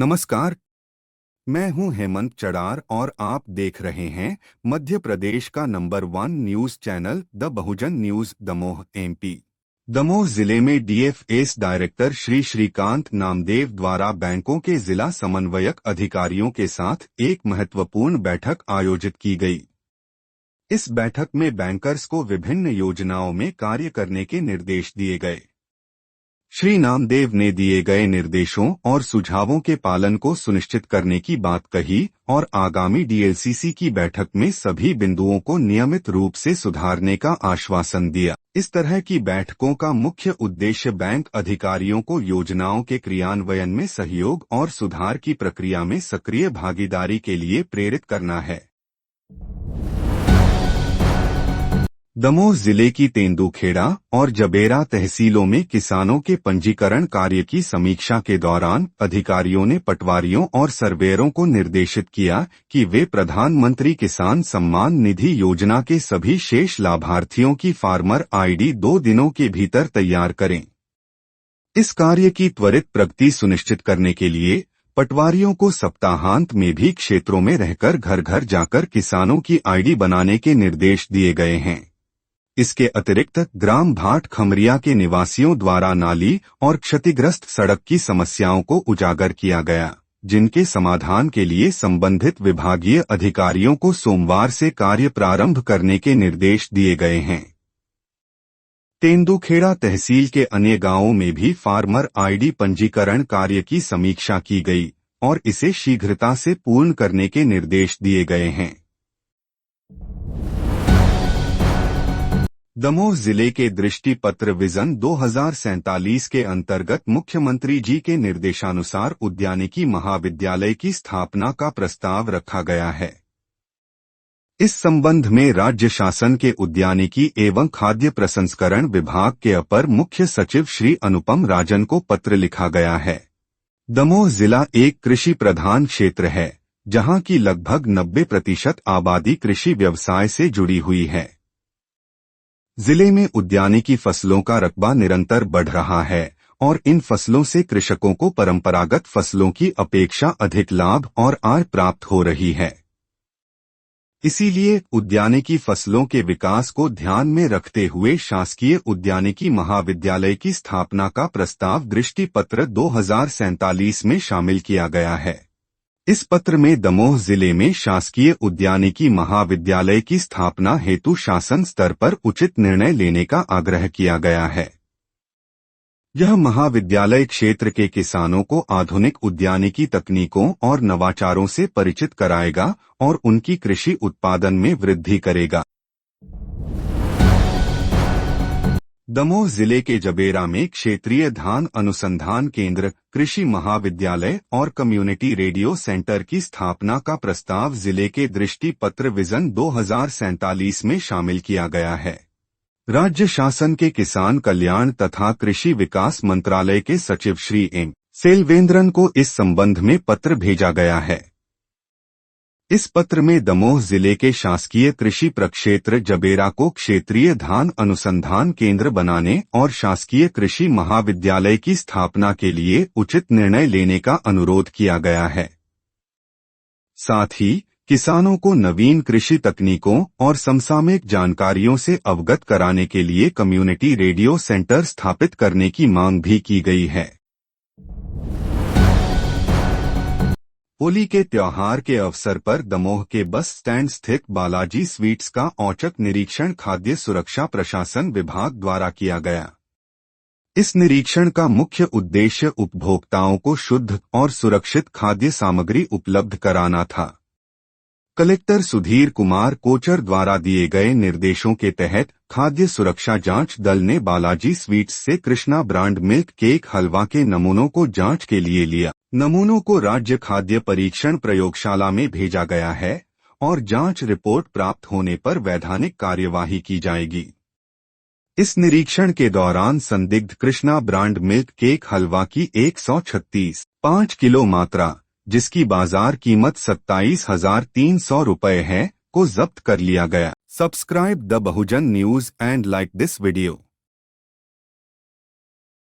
नमस्कार। मैं हूं हेमंत चड़ार और आप देख रहे हैं मध्य प्रदेश का number 1 news channel the Bahujan news Damoh MP. Damoh जिले में डीएफएस डायरेक्टर श्री श्रीकांत नामदेव द्वारा बैंकों के जिला समन्वयक अधिकारियों के साथ एक महत्वपूर्ण बैठक आयोजित की गई। इस बैठक में बैंकर्स को विभिन्न योजनाओं में कार्य करने के निर्देश दिए गए। श्री नामदेव ने दिए गए निर्देशों और सुझावों के पालन को सुनिश्चित करने की बात कही और आगामी डीएलसीसी की बैठक में सभी बिंदुओं को नियमित रूप से सुधारने का आश्वासन दिया। इस तरह की बैठकों का मुख्य उद्देश्य बैंक अधिकारियों को योजनाओं के क्रियान्वयन में सहयोग और सुधार की प्रक्रिया में सक्रिय भागीदारी के लिए प्रेरित करना है। दमोह जिले की तेंदुखेड़ा और जबेरा तहसीलों में किसानों के पंजीकरण कार्य की समीक्षा के दौरान अधिकारियों ने पटवारियों और सर्वेयरों को निर्देशित किया कि वे प्रधानमंत्री किसान सम्मान निधि योजना के सभी शेष लाभार्थियों की फार्मर आईडी 2 दिनों के भीतर तैयार करें। इस कार्य की त्वरित प्रगति सुनिश्चित करने के लिए पटवारियों को सप्ताहांत में भी क्षेत्रों में रहकर घर घर जाकर किसानों की आईडी बनाने के निर्देश दिए गए हैं। इसके अतिरिक्त ग्राम भाट खमरिया के निवासियों द्वारा नाली और क्षतिग्रस्त सड़क की समस्याओं को उजागर किया गया, जिनके समाधान के लिए संबंधित विभागीय अधिकारियों को सोमवार से कार्य प्रारंभ करने के निर्देश दिए गए हैं। तेंदुखेड़ा तहसील के अन्य गांवों में भी फार्मर आईडी पंजीकरण कार्य की समीक्षा की गई और इसे शीघ्रता से पूर्ण करने के निर्देश दिए गए हैं। दमोह जिले के दृष्टि पत्र विजन 2047 के अंतर्गत मुख्यमंत्री जी के निर्देशानुसार उद्यानिकी महाविद्यालय की स्थापना का प्रस्ताव रखा गया है। इस संबंध में राज्य शासन के उद्यानिकी एवं खाद्य प्रसंस्करण विभाग के अपर मुख्य सचिव श्री अनुपम राजन को पत्र लिखा गया है। दमोह जिला एक कृषि प्रधान क्षेत्र है, जहां की लगभग 90% आबादी कृषि व्यवसाय से जुड़ी हुई है। जिले में उद्यानिकी फसलों का रकबा निरंतर बढ़ रहा है और इन फसलों से कृषकों को परंपरागत फसलों की अपेक्षा अधिक लाभ और आय प्राप्त हो रही है। इसीलिए उद्यानिकी फसलों के विकास को ध्यान में रखते हुए शासकीय उद्यानिकी महाविद्यालय की स्थापना का प्रस्ताव दृष्टि पत्र 2047 में शामिल किया गया है। इस पत्र में दमोह जिले में शासकीय उद्यानिकी महाविद्यालय की स्थापना हेतु शासन स्तर पर उचित निर्णय लेने का आग्रह किया गया है। यह महाविद्यालय क्षेत्र के किसानों को आधुनिक उद्यानिकी तकनीकों और नवाचारों से परिचित कराएगा और उनकी कृषि उत्पादन में वृद्धि करेगा। दमोह जिले के जबेरा में क्षेत्रीय धान अनुसंधान केंद्र, कृषि महाविद्यालय और कम्युनिटी रेडियो सेंटर की स्थापना का प्रस्ताव जिले के दृष्टि पत्र विजन 2047 में शामिल किया गया है। राज्य शासन के किसान कल्याण तथा कृषि विकास मंत्रालय के सचिव श्री एम सेल्वेंद्रन को इस संबंध में पत्र भेजा गया है। इस पत्र में दमोह जिले के शासकीय कृषि प्रक्षेत्र जबेरा को क्षेत्रीय धान अनुसंधान केंद्र बनाने और शासकीय कृषि महाविद्यालय की स्थापना के लिए उचित निर्णय लेने का अनुरोध किया गया है। साथ ही किसानों को नवीन कृषि तकनीकों और समसामयिक जानकारियों से अवगत कराने के लिए कम्युनिटी रेडियो सेंटर स्थापित करने की मांग भी की गई है। होली के त्योहार के अवसर पर दमोह के बस स्टैंड स्थित बालाजी स्वीट्स का औचक निरीक्षण खाद्य सुरक्षा प्रशासन विभाग द्वारा किया गया। इस निरीक्षण का मुख्य उद्देश्य उपभोक्ताओं को शुद्ध और सुरक्षित खाद्य सामग्री उपलब्ध कराना था। कलेक्टर सुधीर कुमार कोचर द्वारा दिए गए निर्देशों के तहत खाद्य सुरक्षा जांच दल ने बालाजी स्वीट्स से कृष्णा ब्रांड मिल्क केक हलवा के नमूनों को जांच के लिए लिया। नमूनों को राज्य खाद्य परीक्षण प्रयोगशाला में भेजा गया है और जांच रिपोर्ट प्राप्त होने पर वैधानिक कार्यवाही की जाएगी। इस निरीक्षण के दौरान संदिग्ध कृष्णा ब्रांड मिल्क केक हलवा की 136.5 किलो मात्रा, जिसकी बाजार कीमत 27,300 रुपये है, को जब्त कर लिया गया। Subscribe the Bahujan news and like this video.